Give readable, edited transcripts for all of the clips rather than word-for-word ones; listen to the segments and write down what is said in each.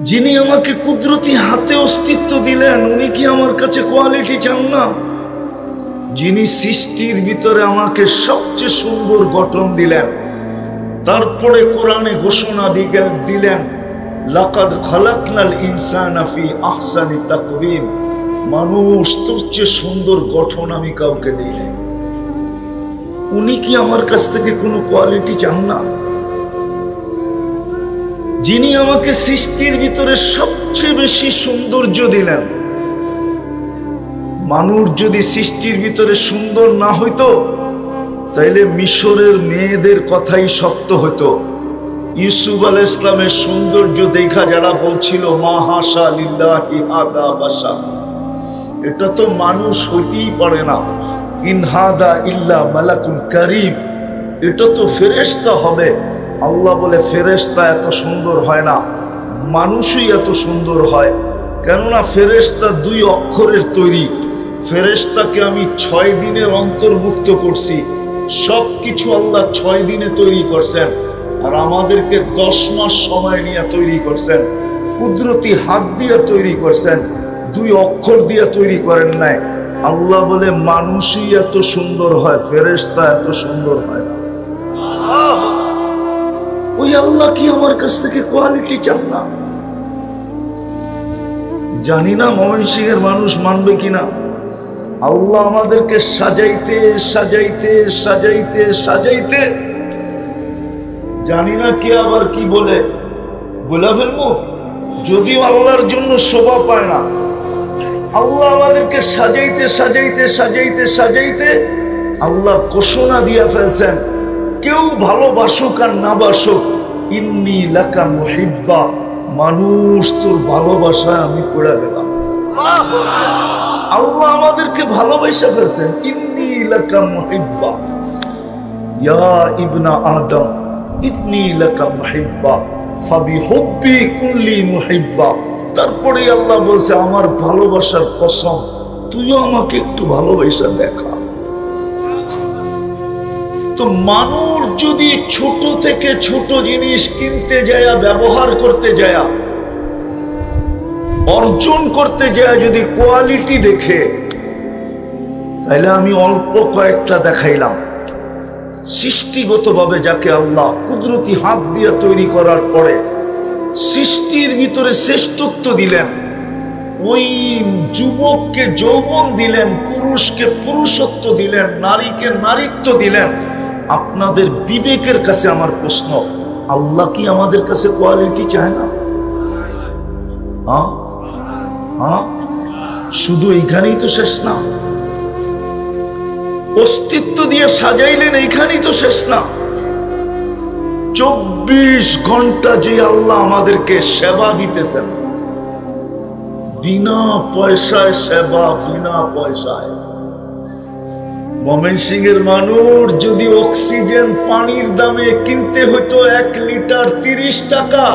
যিনি আমাকে কুদরতি হাতে অস্তিত্ব দিলেন, উনি কি আমার কাছে কোয়ালিটি চান না? যিনি সৃষ্টির ভিতরে আমাকে সবচেয়ে সুন্দর গঠন দিলেন, তারপরে কোরআনে ঘোষণা দিলেন লাকাদ খালাকনাল ইনসানা ফি আহসানি তাকওয়িম, মানুষ তোর চেয়ে সুন্দর গঠন আমি কাউকে দিই নাই। উনি কি আমার কাছ থেকে কোনো কোয়ালিটি চান না? যিনি আমাকে সৃষ্টির ভিতরে সবচেয়ে বেশি সৌন্দর্য দিলেন, মানুষ যদি সৃষ্টির ভিতরে সুন্দর না হইতো তাইলে মিশরের মেয়েদের কথাই সত্য হতো। ইউসুফ আলাইহিস সালামের সৌন্দর্য দেখা যারা বলছিল মা হাশা লিল্লাহি হাদা বাশার, এটা তো মানুষ হইতেই পারে না, ইন হাদা ইল্লা মালাকুন কারীম, এটা তো ফেরেশতা হবে। আল্লাহ বলে ফেরেশতা এত সুন্দর হয় না, মানুষই এত সুন্দর হয়। কেননা ফেরেশতা 2 অক্ষরের তৈরি। ফেরেশতাকে আমি 6 দিনের অন্তর্ভুক্ত করছি। সবকিছু আল্লাহ 6 দিনে তৈরি করছেন, আর আমাদেরকে 10 মাস সময় নিয়ে তৈরি করছেন। কুদরতি হাত দিয়ে তৈরি করছেন, 2 অক্ষর দিয়ে তৈরি করেন নাই। আল্লাহ বলে মানুষই এত সুন্দর হয়, ফেরেশতা এত সুন্দর হয় না। ওই আল্লাহ কি আমার কাছ থেকে কোয়ালিটি চান না? জানি না ময়মনসিংহের মানুষ মানবে কিনা। আল্লাহ আমাদেরকে সাজাইতে সাজাইতে সাজাইতে সাজাইতে জানি না কি আবার কি বলে ফেলবো, যদিও আল্লাহর জন্য শোভা পায় না। আল্লাহ আমাদেরকে সাজাইতে সাজাইতে সাজাইতে সাজাইতে আল্লাহ ঘোষণা দিয়ে ফেলছেন, কেউ ভালোবাসুক আর না বাসুক, ইন্নী লাকা মুহিব্বা, মানুষ তোর ভালোবাসায় আমি পড়ে গেলাম। আল্লাহ আমাদেরকে ভালোবাসা ফেলছেন, ইন্নী লাকা মুহিব্বা ইয়া ইবনা আদম ইন্নী লাকা মুহিব্বা ফাবিহুব্বি কুল্লি মুহিব্বা। তারপরে আল্লাহ বলছে আমার ভালোবাসার কসম, তুইও আমাকে একটু ভালোবাসা দেখা। তো মানুষ যদি ছোট থেকে ছোট জিনিস কিনতে যায়, ব্যবহার করতে যায়, অর্জন করতে যায়, যদি কোয়ালিটি দেখে, তাহলে আমি অল্প কয়েকটা দেখাইলাম। সৃষ্টিগতভাবে যাকে আল্লাহ কুদরতি হাত দিয়ে তৈরি করার পরে সৃষ্টির ভিতরে শ্রেষ্ঠত্ব দিলেন, ওই যুবককে যৌবন দিলেন, পুরুষকে পুরুষত্ব দিলেন, নারীকে নারীত্ব দিলেন। আপনাদের বিবেকের কাছে আমার প্রশ্ন, আল্লাহ কি আমাদের কাছে কোয়ালিটি চায় না? শুধু এইখানেই তো শেষ না। অস্তিত্ব দিয়ে সাজাইলেন, এইখানেই তো শেষ না। 24 ঘন্টা যে আল্লাহ আমাদেরকে সেবা দিতেছেন, বিনা পয়সায় সেবা, বিনা পয়সায়। ময়মনসিংহের মানুষ যদি অক্সিজেন পানির দামে কিনতে হইতো 1 লিটার 30 টাকা,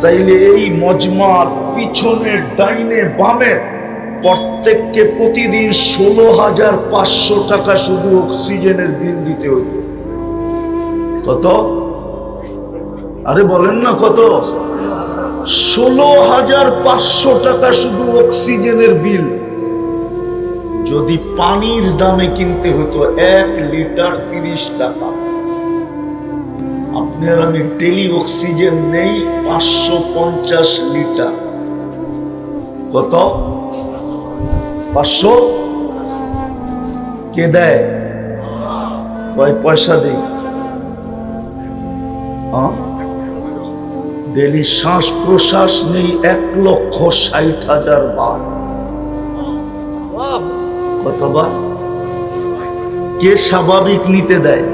তাইলে এই মজমার পিছনের ডাইনে বামে প্রত্যেককে প্রতিদিন 16,500 টাকা শুধু অক্সিজেনের বিল দিতে হইত। কত? আরে বলেন না কত? 16,500 টাকা শুধু অক্সিজেনের বিল। যদি পানির দামে কিনতে হতো 1 লিটার 30 টাকা, আপনার আমি টেলি অক্সিজেন নেই 550 লিটার। কত? 500 কে দেয়? কয় পয়সা দেই? ডেলি শ্বাস প্রশ্বাস নেই 1,60,000 বার। কতবার? কে স্বাভাবিক নিতে দেয়?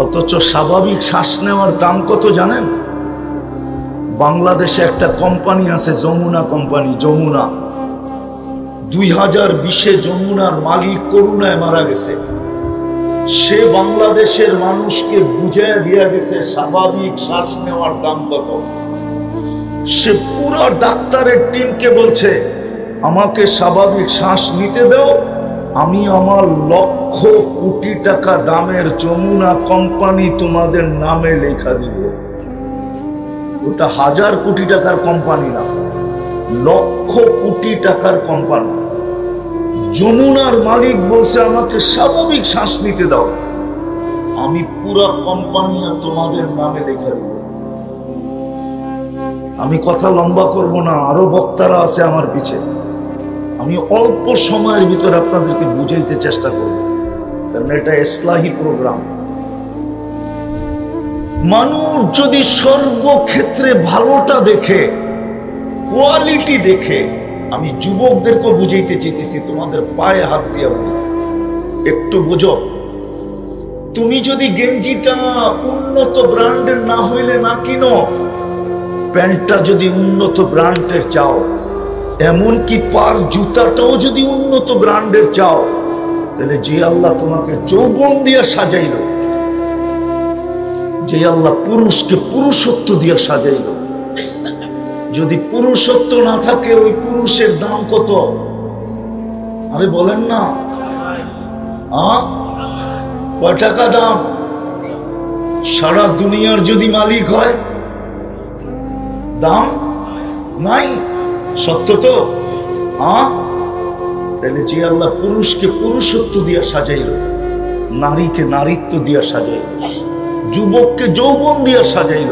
অথচ স্বাভাবিক শ্বাস নেওয়ার দাম কত জানেন? বাংলাদেশে একটা কোম্পানি আছে, যমুনা কোম্পানি, যমুনা। 2020-এ যমুনার মালিক করোনায় মারা গেছে। সে বাংলাদেশের মানুষকে বুঝিয়ে দিয়ে গেছে স্বাভাবিক শ্বাস নেওয়ার দাম কত। সে পুরো ডাক্তারের টিমকে বলছে, আমাকে স্বাভাবিক শ্বাস নিতে দাও, আমি আমার লক্ষ কোটি টাকা দামের যমুনা কোম্পানি তোমাদের নামে লেখা দিব। ওটা 1000 কোটি টাকার কোম্পানি না, লক্ষ কোটি টাকার কোম্পানি। যমুনার মালিক বলছে আমাকে স্বাভাবিক শ্বাস নিতে দাও, আমি পুরা কোম্পানি তোমাদের নামে লিখে দেব। আমি কথা লম্বা করব না, আরো বক্তারা আছে আমার পিছে। আমি অল্প সময়ের ভিতরে আপনাদেরকে বুঝাইতে চেষ্টা করব, কারণ এটা ইসলাহি প্রোগ্রাম। মানুষ যদি সর্বক্ষেত্রে ভালোটা দেখে, কোয়ালিটি দেখে, আমি যুবকদেরকে বুঝাইতে চেয়েছি, তোমাদের পায়ে হাত দিয়ে বলি, একটু বুঝো। তুমি যদি গেঞ্জিটা উন্নত ব্র্যান্ডের না হইলে না কিনো, প্যান্টটা যদি উন্নত ব্র্যান্ডের চাও, এমনকি পার জুতাটাও যদি উন্নত ব্র্যান্ডের চাও, তাহলে যে আল্লাহ তোমাকে যৌবন দিয়ে সাজাইল, যে আল্লাহ পুরুষকে পুরুষত্ব দিয়ে সাজাইল, যদি পুরুষত্ব না থাকে ওই পুরুষের দাম কত? আরে বলেন না, কয় টাকা দাম? সারা দুনিয়ার যদি মালিক হয়, দাম নাই। সত্য তো? তাহলে যে আল্লাহ পুরুষকে পুরুষত্ব দিয়া সাজাইল, নারীকে নারীত্ব দিয়া সাজাইল, যুবককে যৌবন দিয়া সাজাইল,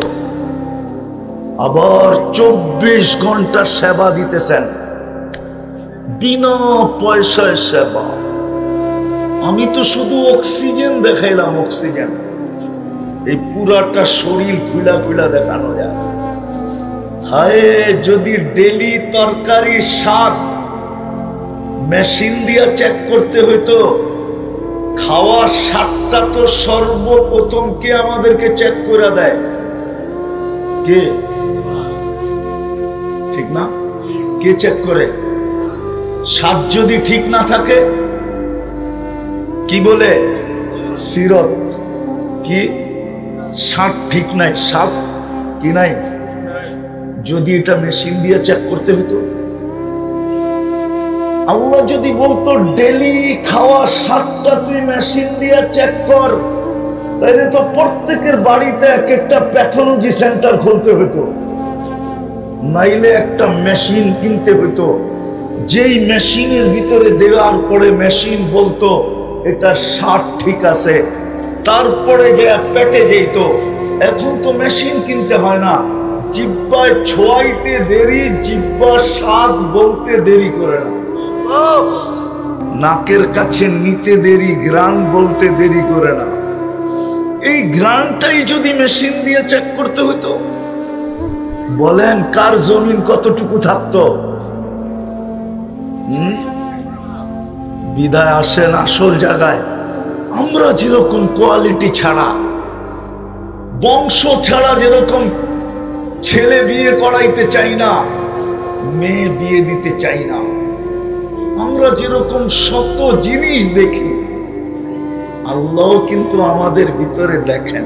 আবার 24 ঘন্টা সেবা দিতেছেন, বিনা পয়সায় সেবা। আমি তো শুধু অক্সিজেন দেখাইলাম, অক্সিজেন, এই পুরাটা শরীর খুলা খুলা দেখানো যায়। হায়, যদি ডেলি তরকারি স্বাদ মেশিন দিয়া চেক করতে হইতো, খাওয়ার স্বাদটা তো সর্বপ্রথম কে আমাদেরকে চেক করে দেয়? কে? ঠিক না? কে চেক করে? স্বাদ যদি ঠিক না থাকে, কি বলে? সিরত। কি স্বাদ ঠিক নাই? স্বাদ কি নাই? যদি এটা মেশিন দিয়ে চেক করতে হতো, আল্লাহ যদি বলতো ডেলি খাওয়া স্বাদটা তুই মেশিন দিয়ে চেক কর, তাহলে তো প্রত্যেকের বাড়িতে এক একটা প্যাথোলজি সেন্টার খুলতে হতো, নাইলে একটা মেশিন কিনতে হতো, যেই মেশিনের ভিতরে দেওয়ার পরে মেশিন বলতো এটা স্বাদ ঠিক আছে, তারপরে যে পেটে যেত। এখন তো মেশিন কিনতে হয় না, জিহ্বায় ছোঁয়াইতে দেরি, জিহ্বা স্বাদ বলতে দেরি করে না, নাকের কাছে নিতে দেরি, ঘ্রাণ বলতে দেরি করে না। এই ঘ্রাণটাই যদি মেশিন দিয়ে চেক করতে হইতো, বলেন কার জমিন কতটুকু থাকতো? বিদায় আসেন আসল জায়গায়। আমরা যেরকম কোয়ালিটি ছাড়া, বংশ ছাড়া, যেরকম ছেলে বিয়ে করাইতে চাই না, মেয়ে বিয়ে দিতে চাই না, আমরা যেরকম শত জিনিস দেখি, আল্লাহ কিন্তু আমাদের ভিতরে দেখেন।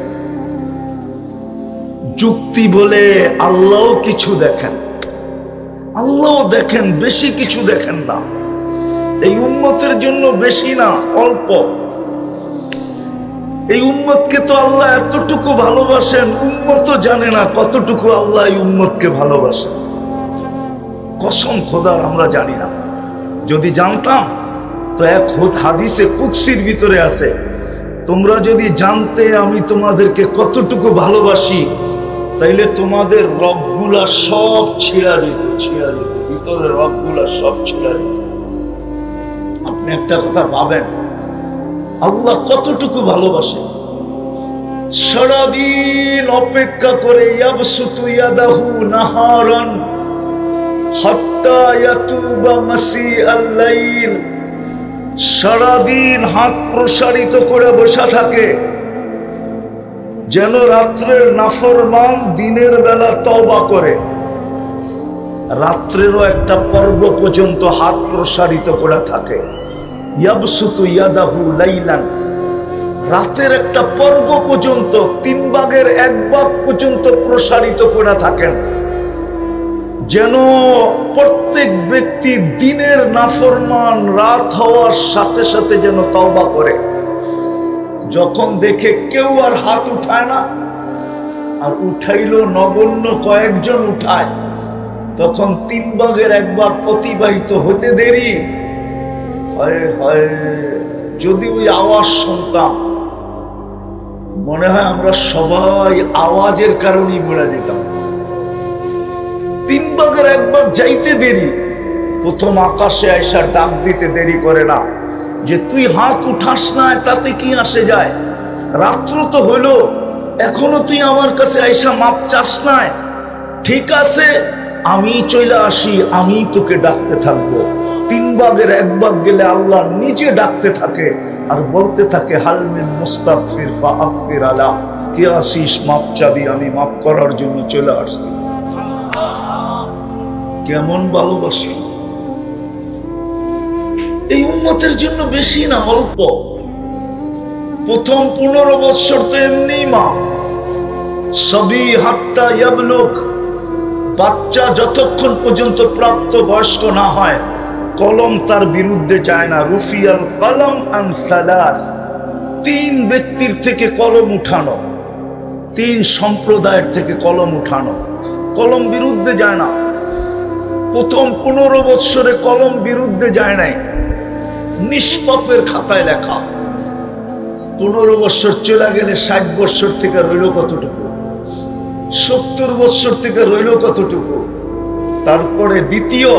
যুক্তি বলে আল্লাহ কিছু দেখেন, আল্লাহ দেখেন, বেশি কিছু দেখেন না। এই উম্মতের জন্য বেশি না, অল্প। এই উম্মতকে তো আল্লাহ এতটুকু ভালোবাসেন, উম্মত জানে না কতটুকু আল্লাহ এই উম্মতকে ভালোবাসেন। কসম খোদার আমরা জানি না। যদি জানতাম তো এক হাদিসে কুদসির ভিতরে আছে, তোমরা যদি জানতে আমি তোমাদেরকে কতটুকু ভালোবাসি, তাইলে তোমাদের রগগুলা সব ছিঁড়া দিত, ছিঁড়া দিত, ভিতরে রগগুলা সব ছিঁড়া দিত। আপনি একটা কথা ভাবেন, আল্লাহ কতটুকু ভালোবাসে। সারাদিন অপেক্ষা করে, ইয়াবসুতু ইয়াদাহু নাহারান হাত্তা ইয়াতুবা মাসিআল লাইল, সারাদিন হাত প্রসারিত করে বসা থাকে, যেন রাত্রের নাফরমান দিনের বেলা তওবা করে। রাত্রেরও একটা পর্ব পর্যন্ত হাত প্রসারিত করে থাকে। ইয়াবসুতু ইয়াদাহু লাইলান, রাতের একটা পর্ব পর্যন্ত, 3 ভাগের 1 ভাগ পর্যন্ত প্রসারিত করে থাকেন, যেন প্রত্যেক ব্যক্তি দিনের নাফরমান রাত হওয়ার সাথে সাথে যেন তওবা করে। যখন দেখে কেউ আর হাত উঠায় না, আর উঠাইলো নগণ্য কয়েকজন উঠায়, তখন 3 ভাগের 1 ভাগ অতিবাহিত হতে দেরি হয় হয়। যদি ওই আওয়াজ শুনতাম, মনে হয় আমরা সবাই আওয়াজের কারণেই মরে যেতাম। 3 ভাগের 1 ভাগ যাইতে দেরি, প্রথম আকাশে আয়সা ডাক দিতে দেরি করে না যে তুই হাত উঠাস না, তাতে কি আসে যায়, রাত্র তো হইলো, এখনো তুই আমার কাছে আয়সা মাপ চাস না, ঠিক আছে আমি চলে আসি, আমি তোকে ডাকতে থাকবো। 3 ভাগের 1 ভাগ গেলে আল্লাহ নিজে ডাকতে থাকে আর বলতে থাকে হালমিন মুস্তাগফির ফাগফির আলা, কে আসিস মাপ চাবি, আমি মাপ করার জন্য চলে আসছি। কেমন ভালোবাসি এই উম্মতের জন্য, বেশি না অল্প। প্রথম 15 বছর তো এমনি মা সবই হাত্তা ইয়াবলুক, বাচ্চা যতক্ষণ পর্যন্ত প্রাপ্ত বয়স্ক না হয় কলম তার বিরুদ্ধে যায় না। রুফিয়াল কলম আন সালাস, 3 ব্যক্তির থেকে কলম উঠানো, 3 সম্প্রদায়ের থেকে কলম উঠানো, কলম বিরুদ্ধে যায় না। প্রথম 15 বছরে কলম বিরুদ্ধে যায় নাই, নিষ্পাপের খাতায় লেখা। 15 বছর চলে গেলে 60 বছর থেকে রইল কতটুকু, 70 বছর থেকে রইল কতটুকু। তারপরে দ্বিতীয়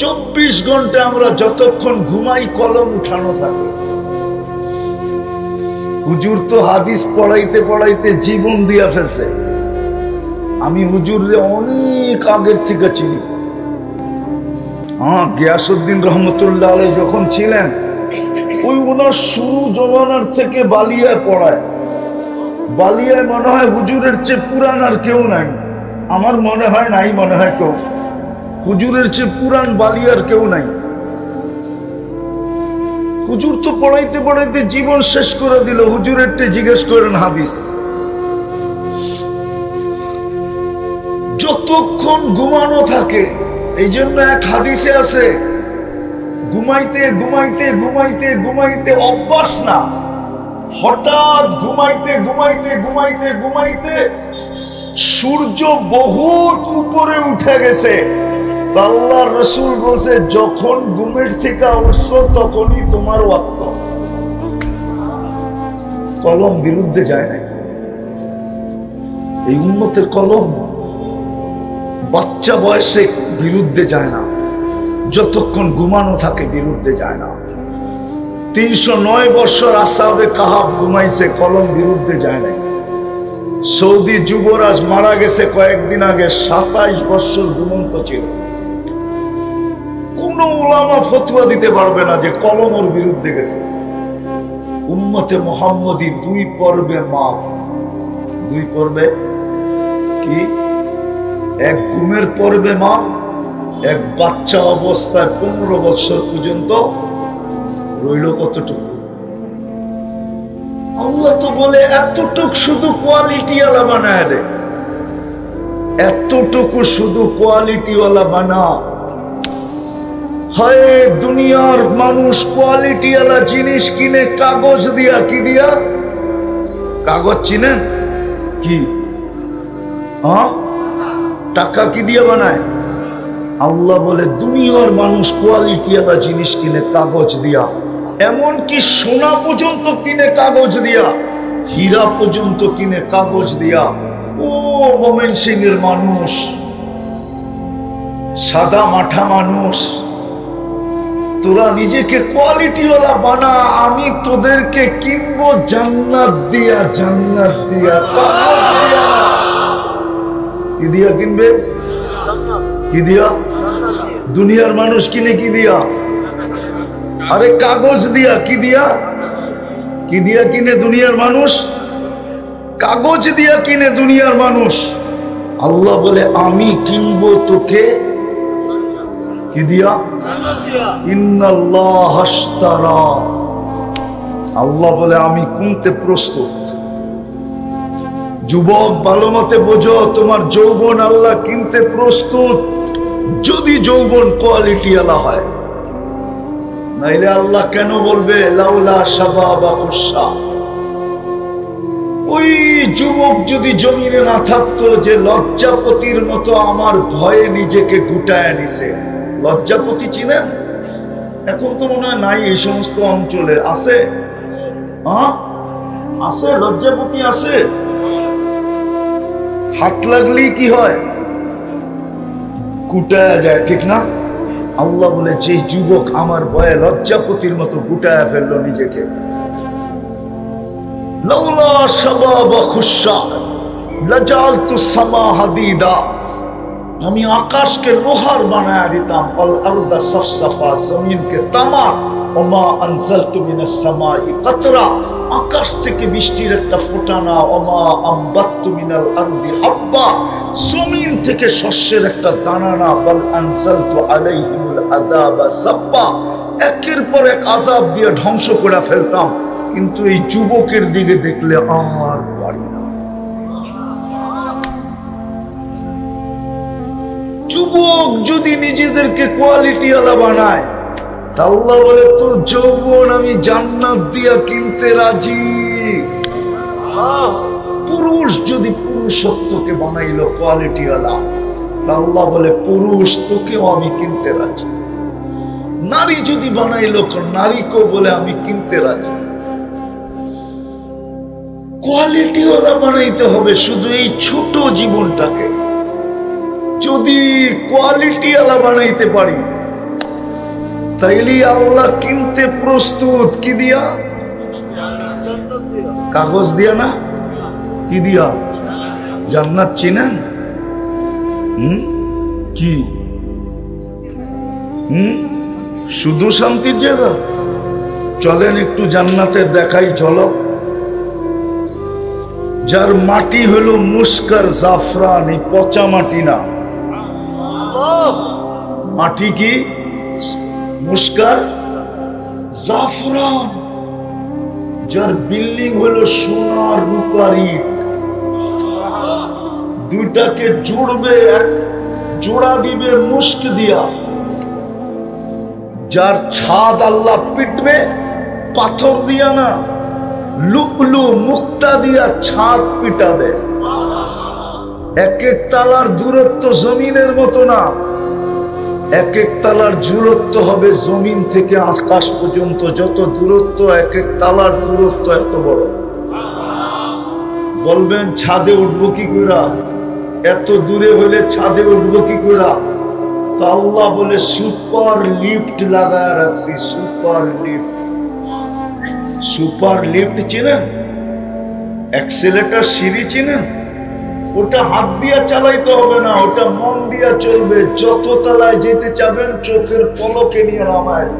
24 ঘন্টা আমরা যতক্ষণ ঘুমাই কলম উঠানো থাকে। হুজুর তো হাদিস পড়াইতে পড়াইতে জীবন দিয়া ফেলছে। আমি হুজুরে অনেক আগের থেকে চিনি। গিয়াসউদ্দিন রহমতুল্লাহ আলাইহি যখন ছিলেন, ওই ওনার শুরু জমানার থেকে বালিয়ায় পড়ায়। বালিয়ায় মনে হয় হুজুরের চেয়ে পুরান আর কেউ নাই, আমার মনে হয় নাই, মনে হয় কেউ হুজুরের চেয়ে পুরান বালিয়ার কেউ নাই। হুজুর তো পড়াইতে পড়াইতে জীবন শেষ করে দিল। হুজুরের জিজ্ঞেস করেন হাদিস, যতক্ষণ ঘুমানো থাকে। এই জন্য এক হাদিসে আছে, ঘুমাইতে ঘুমাইতে ঘুমাইতে ঘুমাইতে অভ্যাস না, হঠাৎ ঘুমাইতে ঘুমাইতে ঘুমাইতে ঘুমাইতে সূর্য বহুত উপরে উঠে গেছে। আল্লাহর রাসূল বলছে, যখন ঘুমের থেকে উঠছো তখনই তোমার ওয়াক্ত। কলম বিরুদ্ধে যায় না। এই উম্মতের কলম বাচ্চা বয়সে বিরুদ্ধে যায় না, যতক্ষণ ঘুমানো থাকে বিরুদ্ধে যায় না। 309 বছর আসহাবে কাহাফ ঘুমাইছে, কলম বিরুদ্ধে যায় নাই। সৌদি যুবরাজ মারা গেছে কয়েকদিন আগে, 27 বছর ঘুমন্ত ছিল। কোন উলামা ফতোয়া দিতে পারবে না যে কলম ওর বিরুদ্ধে গেছে। উম্মতে মুহাম্মদী 2 পর্বে মাফ। 2 পর্বে কি? এক ঘুমের পর্বে মা, এক বাচ্চা অবস্থায় 15 বছর পর্যন্ত রইল কতটুকু। আল্লাহ তো বলে এতটুকু শুধু কোয়ালিটি ওয়ালা বানায় দে, এতটুকু শুধু কোয়ালিটি ওয়ালা বানা। হয় দুনিয়ার মানুষ কোয়ালিটি ওয়ালা জিনিস কিনে কাগজ দিয়া, কি দিয়া? কাগজ চিনেন কি? টাকা কি দিয়ে বানায়? আল্লাহ বলে দুনিয়ার মানুষ কোয়ালিটি ওয়ালা জিনিস কিনে কাগজ দিয়া, এমনকি সোনা পর্যন্ত কিনে কাগজ দিয়া, হীরা পর্যন্ত কিনে কাগজ দিয়া। ও ময়মনসিংহের মানুষ, সাদা মাঠা মানুষ, তোরা নিজেকে কোয়ালিটি ওয়ালা বানা, আমি তোদেরকে কিনবো জান্নাত দিয়া, জান্নাত দিয়া। কি দিয়া কিনবে? কি দিয়া? দুনিয়ার মানুষ কিনে কি দিয়া? আরে কাগজ দিয়া। কি দিয়া? কি দিয়া কিনে দুনিয়ার মানুষ? কাগজ দিয়া কিনে দুনিয়ার মানুষ। আল্লাহ বলে আমি কিনবো তোকে কি দিয়া? ইন্নাল্লাহ আশতারা, আল্লাহ বলে আমি কিনতে প্রস্তুত। যুবক ভালো মতে বোঝো, তোমার যৌবন আল্লাহ কিনতে প্রস্তুত, যদি যৌবন কোয়ালিটি আলা হয়। নাইলে আল্লাহ কেন বলবে লাউলা শাবাবা কুশা, ওই যুবক যদি জমিনে না থাকতো, যে লজ্জাপতির মতো আমার ভয়ে নিজেকে গুটায় নিছে। লজ্জাপতি চিনেন? এখন তো মনে হয় নাই এই সমস্ত অঞ্চলে। আছে? আছে, লজ্জাপতি আছে। হাত লাগলেই কি হয়? গুটায়া যায়, ঠিক না? আল্লাহ বলে যে যুবক আমার ভয়ে লজ্জাপতির মতো গুটায়া ফেললো নিজেকে, লাউলা শাবাবা খুশা লাজালতু সামা হাদিদা, আমি আকাশকে লোহার বানায়া দিতাম, আল আরদা সাফসাফা, জমিনকে তামা, ওমা আনজালতু মিনাস সামাই কাতরা, আকাশ থেকে বৃষ্টির একটা ফোঁটা না, ওমা আমবাততু মিনাল আরদি হাব্বা, জমিন থেকে শস্যের একটা দানা না, বাল আনজালতু আলাইহিমুল আযাবা সাব্বা, একের পর এক আযাব দিয়ে ধ্বংস করে ফেলতাম। কিন্তু এই যুবকের দিকে দেখলে আর পারি না। যুবক যদি নিজেদেরকে কোয়ালিটি ওয়ালা বানায়, আল্লাহ বলে তোর যৌবন আমি জান্নাত দিয়া কিনতে রাজি। পুরুষ যদি পুরুষত্বকে বানাইলো কোয়ালিটি ওয়ালা, আল্লাহ বলে পুরুষ তোকেও আমি কিনতে রাজি। নারী যদি বানাইলো নারীকেও বলে আমি কিনতে রাজি। কোয়ালিটি ওয়ালা বানাইতে হবে শুধু এই ছোট জীবনটাকে। যদি কোয়ালিটি ওয়ালা বানাইতে পারি তাইলে আল্লাহ কিনতে প্রস্তুত। কি দিয়া? কাগজ দিয়া না, কি দিয়া? জান্নাত চিনেন? কি শুধু শান্তির জায়গা? চলেন একটু জান্নাতের দেখাই ঝলক। যার মাটি হলো মুস্কার জাফরান, এই পচা মাটি না। মাটি কি? মুস্কার জাফরান। যার বিল্ডিং হলো সোনার রূপার ইট, দুইটাকে জুড়বে, জোড়া দিবে মুস্ক দিয়া। যার ছাদ আল্লাহ পিটবে পাথর দিয়া না, লুকলু মুক্তা দিয়া ছাদ পিটাবে। এক এক তালার দূরত্ব জমিনের মতো না, এক এক তালার দূরত্ব হবে জমিন থেকে আকাশ পর্যন্ত। যত দূরত্ব, এক এক তালার দূরত্ব এত বড়। বলবেন ছাদে উঠবো কি করে? এত দূরে হলে ছাদে উঠবো কি করে? তা আল্লাহ বলে সুপার লিফট লাগায় রাখছি। Super lift. সুপার লিফট চিনেন? অ্যাক্সেলেটর সিঁড়ি চিনেন? ওটা হাত দিয়া চালাইতে হবে না, ওটা মন দিয়া চলবে। যত তলায় যেতে চাবেন চোখের পলকে নিয়ে নামায়।